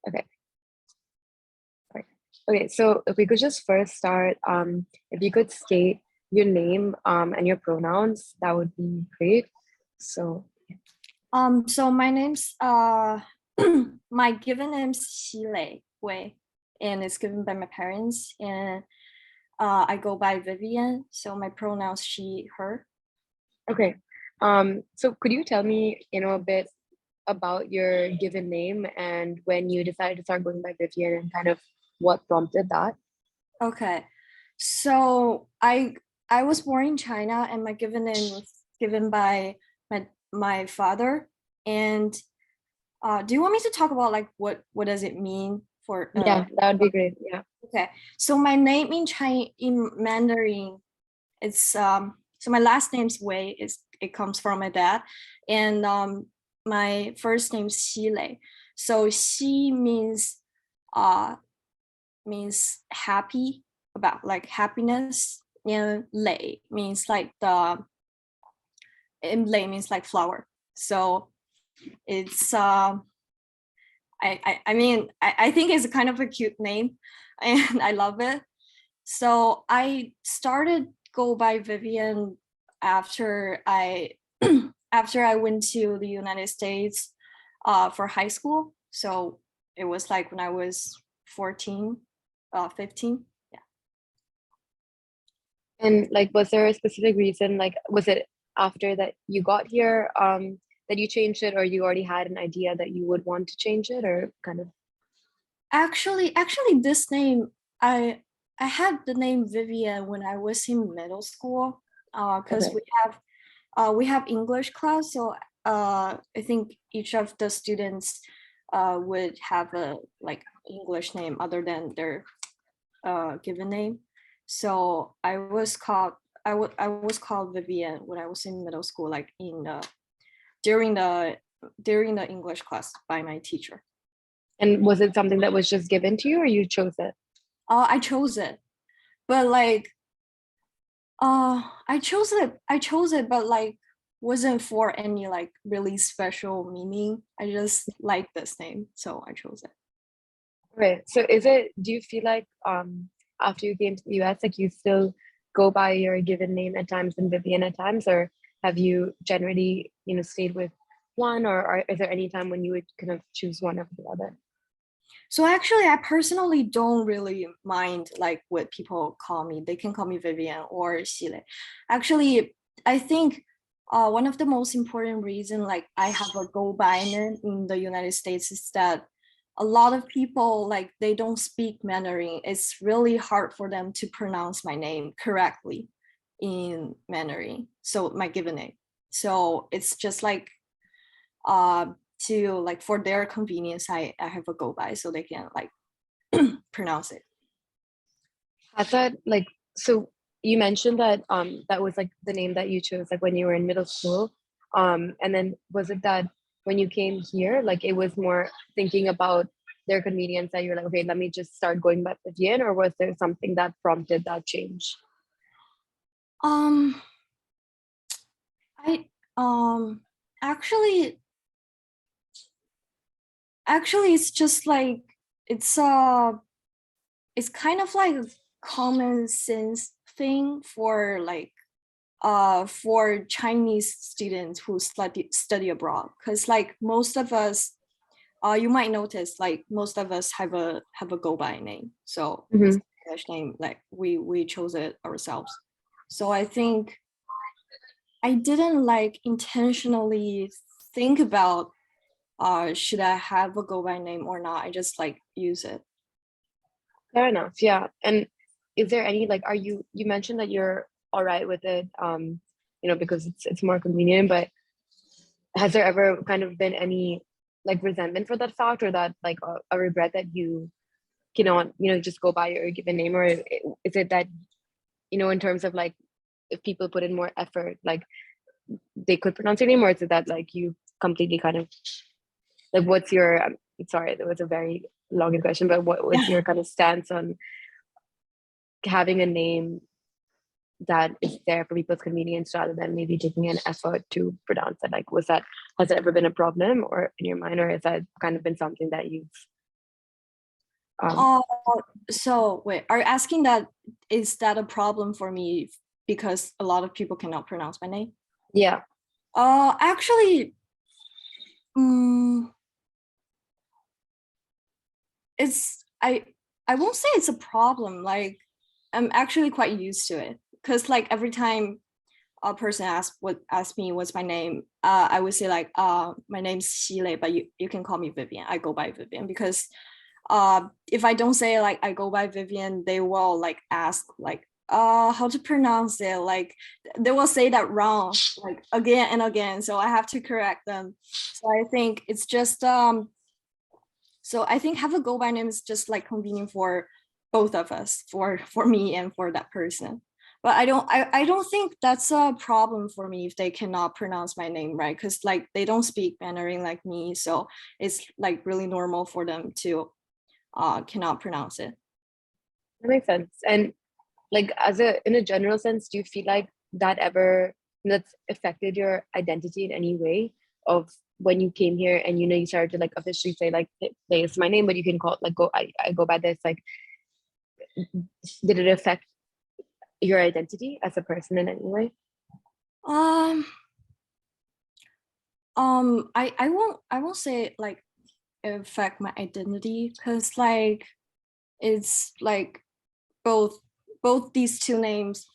Okay. Right. Okay, so if we could just first start, if you could state your name and your pronouns, that would be great. So, So my name's my given name's Xilei Wei, and it's given by my parents. And I go by Vivian, so my pronouns she, her. okay. So could you tell me, a bit about your given name and when you decided to start going by Vivian and kind of what prompted that? Okay, so I was born in China, and my given name was given by my father. And do you want me to talk about like what does it mean for Yeah, that would be great. Yeah. Okay, so my name in Chinese in Mandarin, it's so my last name's Wei, is it comes from my dad, and my first name's Xilei. So Xi uh means happy, about like happiness, and Lei means like Lei means like flower. So it's I mean I think it's kind of a cute name, and I love it. So I started go by Vivian after I after I went to the United States for high school. So it was like when I was 14, 15. Yeah. And like, was there a specific reason? Like, was it after that you got here, that you changed it, or you already had an idea that you would want to change it, or kind of? Actually, this name I had the name Vivian when I was in middle school, because Okay. we have English class. So I think each of the students would have a like English name other than their given name. So I was called Vivian when I was in middle school, like in during the during the English class by my teacher. And was it something that was just given to you, or you chose it? I chose it, but like I chose it, but like wasn't for any like really special meaning. I just like this name, so I chose it. Right. So do you feel like after you came to the US, like you still go by your given name at times and Vivian at times, or have you generally, stayed with one, or is there any time when you would kind of choose one over the other? So actually, I personally don't really mind like what people call me. They can call me Vivian or Xile. Actually, I think one of the most important reason like I have a go by name in the United States is that a lot of people like they don't speak Mandarin. It's really hard for them to pronounce my name correctly in Mandarin. So my given name. So it's just like uh to like for their convenience, I have a go by so they can like pronounce it. Has that like so you mentioned that that was like the name that you chose like when you were in middle school. And then was it that when you came here, like it was more thinking about their convenience that you're like, okay, let me just start going by Vivian, or was there something that prompted that change? um I actually it's just like it's uh it's kind of like a common sense thing for like for Chinese students who study abroad, because like most of us you might notice like most of us have a go by name, so it's Hmm. English name, like we chose it ourselves. So I think I didn't like intentionally think about should I have a go by name or not. I just like use it. Fair enough. Yeah. And is there any like, you mentioned that you're all right with it, because it's more convenient, but has there ever kind of been any like resentment for that fact, or that like a regret that you cannot, just go by your given name, or is it that, in terms of like if people put in more effort, like they could pronounce your name, or is it that like you completely kind of like what's your sorry, that was a very long question, but what was Yeah. your kind of stance on having a name that is there for people's convenience rather than maybe taking an effort to pronounce it? Like, has it ever been a problem or in your mind, or has that kind of been something that you've Um, Uh, so wait, are you asking that is that a problem for me because a lot of people cannot pronounce my name? yeah, Actually, mm, it's I won't say it's a problem. Like I'm actually quite used to it because like every time a person asks me what's my name, I would say like my name's Xilei, but you can call me Vivian. I go by Vivian because if I don't say like I go by Vivian, they will like ask like how to pronounce it. Like they will say that wrong like again and again. So I have to correct them. So I think it's just so I think have a go by name is just like convenient for both of us, for me and for that person. But I don't think that's a problem for me if they cannot pronounce my name right, because like they don't speak Mandarin like me, so it's like really normal for them to cannot pronounce it. that makes sense. And like as a in a general sense, do you feel like that's affected your identity in any way of when you came here and you started to like officially say like, hey, it's my name, but you can call like I go by this, like did it affect your identity as a person in any way? Um I won't say like affect my identity because like it's like both these two names,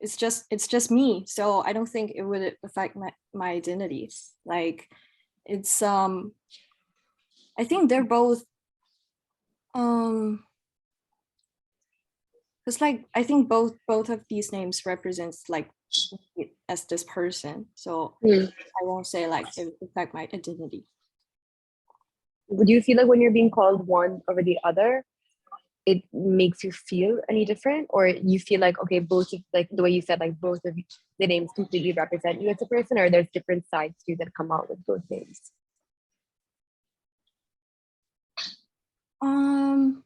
it's just me, so I don't think it would affect my identity. Like it's I think they're both um because like I think both of these names represents like as this person, so Hmm. I won't say like it would affect my identity. Would you feel like when you're being called one over the other, it makes you feel any different, or you feel like okay, both of like the way you said like both of the names completely represent you as a person, or there's different sides to you that come out with both names? um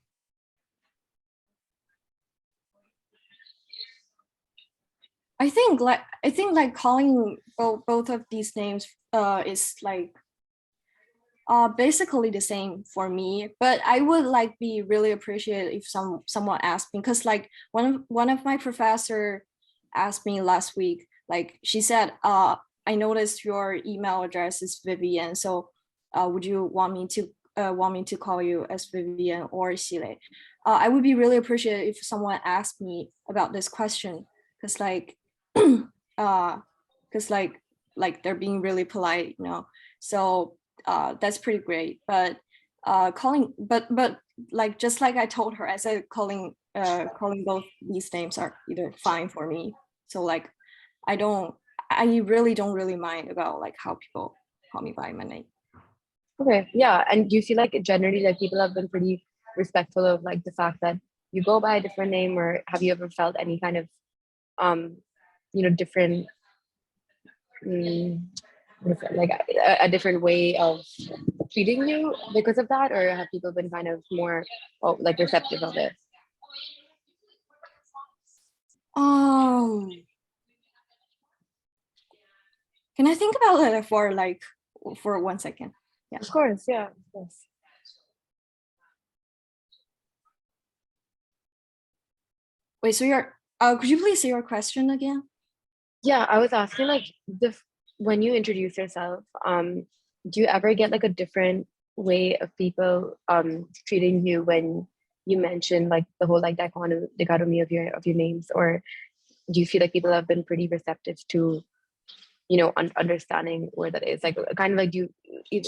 I think like calling both of these names is like basically the same for me, but I would like be really appreciated if someone asked me, because like one of my professor asked me last week, like she said I noticed your email address is Vivian, so would you want me to call you as Vivian or Xilei? I would be really appreciated if someone asked me about this question, because like because like they're being really polite, you know. So that's pretty great. But calling, but like just like I told her, I said calling both these names are either fine for me. So like I don't, I really don't really mind about like how people call me by my name. Okay, yeah. And do you feel like generally like people have been pretty respectful of like the fact that you go by a different name, or have you ever felt any kind of um different mm, like a different way of treating you because of that, or have people been kind of more like receptive of it? Um, can I think about it for 1 second? Yeah. Of course, yeah, of course. Wait, so you're could you please say your question again? Yeah, I was asking like when you introduce yourself, do you ever get like a different way of people treating you when you mention like the whole like dichotomy of your names, or do you feel like people have been pretty receptive to understanding where that is, like kind of like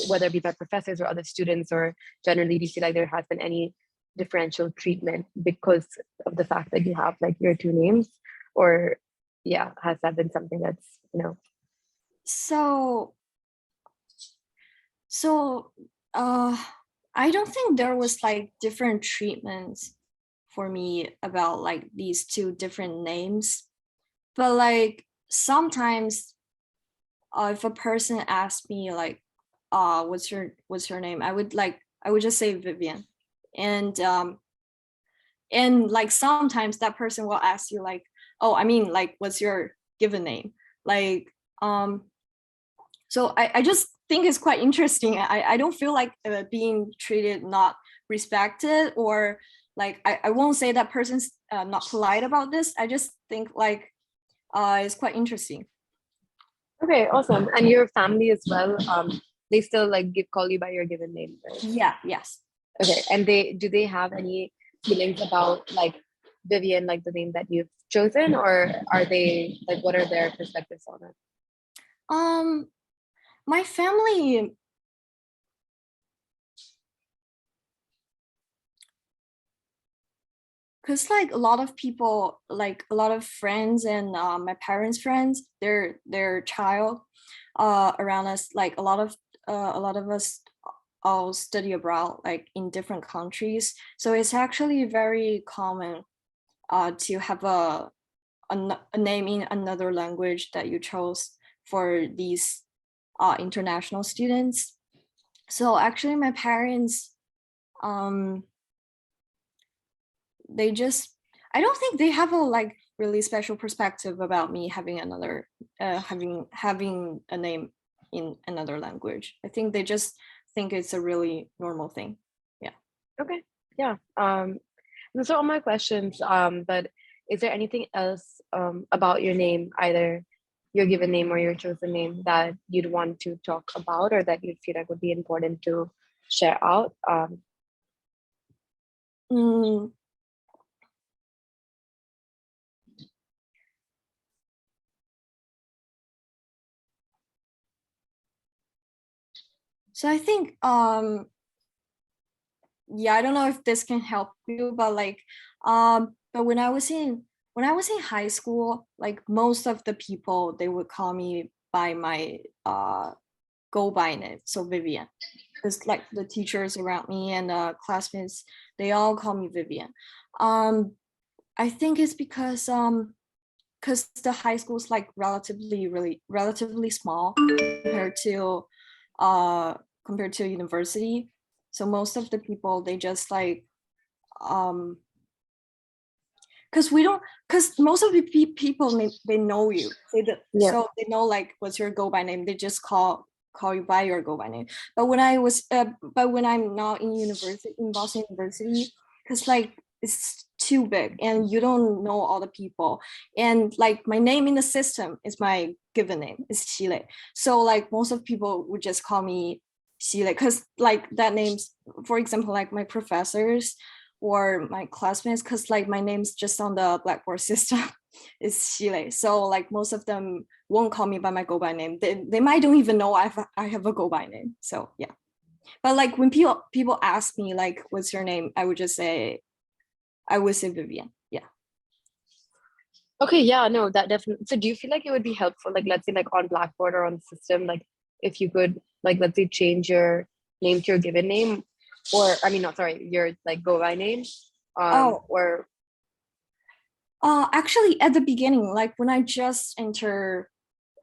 whether it be by professors or other students, or generally do you feel like there has been any differential treatment because of the fact that you have like your two names, or yeah, has that been something that's So so uh I don't think there was like different treatments for me about like these two different names. But like sometimes if a person asks me like what's your name, I would just say Vivian. And and like sometimes that person will ask you like, oh, I mean like what's your given name? Like um so I just think it's quite interesting. I don't feel like being treated not respected, or like I won't say that person's not polite about this. I just think like it's quite interesting. Okay, awesome. And your family as well, they still like call you by your given name, right? Yeah, yes. Okay, and do they have any feelings about like Vivian, like the name that you've chosen, or are they like what are their perspectives on it? Um, my family, because like a lot of people, like a lot of friends and my parents' friends, their child around us, like a lot of us all study abroad, like in different countries. So it's actually very common to have a name in another language that you chose for these international students. So actually, my parents, um, they just, I don't think they have a like really special perspective about me having another having a name in another language. I think they just think it's a really normal thing. Yeah. Okay, yeah. Those are all my questions. But is there anything else about your name, either your given name or your chosen name, that you'd want to talk about or that you'd feel like would be important to share out? Mm, so I think yeah, I don't know if this can help you, but like but when I was in high school, like most of the people, they would call me by my go by name, so Vivian. Because like the teachers around me and classmates, they all call me Vivian. um I think it's because the high school is like relatively small uh compared to university. So most of the people, they just like um because we don't because most of the people, they know you, Yeah. so they know like what's your go by name. They just call you by your go by name. But when I'm not in university, in Boston University, because like it's too big and you don't know all the people, and like my name in the system is my given name, is Xilei. So like most of people would just call me Xilei, because like that name's, for example, like my professors or my classmates, because like my name's just on the Blackboard system is Xilei. So like most of them won't call me by my go by name. They might don't even know I have a go by name. So yeah. But like when people ask me like what's your name, I would say Vivian. Yeah. Okay, yeah, no, that definitely. So do you feel like it would be helpful, like let's say like on Blackboard or on the system, like if you could like let's say change your name to your given name, or I mean not sorry, your like go by name, Oh, or actually at the beginning, like when I just enter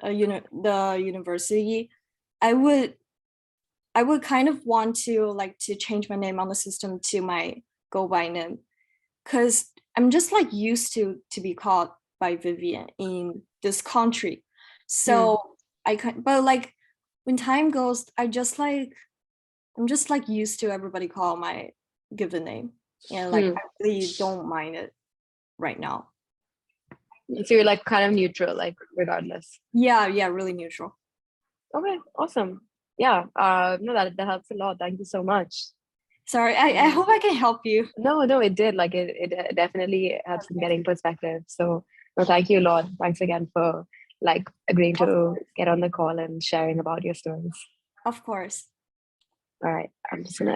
the university, I would I would kind of want to like to change my name on the system to my go by name, because I'm just like used to be called by Vivian in this country. hmm, So I can, but like when time goes, I'm just like used to everybody call my given name, and like hmm. I really don't mind it right now. So you're like kind of neutral, like regardless. Yeah, yeah, really neutral. Okay, awesome. Yeah, no, that helps a lot. Thank you so much. Sorry, I Um, hope I can help you. no, no, it did. Like it definitely helps in Okay, getting perspective. So, no, thank you a lot. Thanks again for like agreeing of to course, get on the call and sharing about your stories. of course. All right, I'm just gonna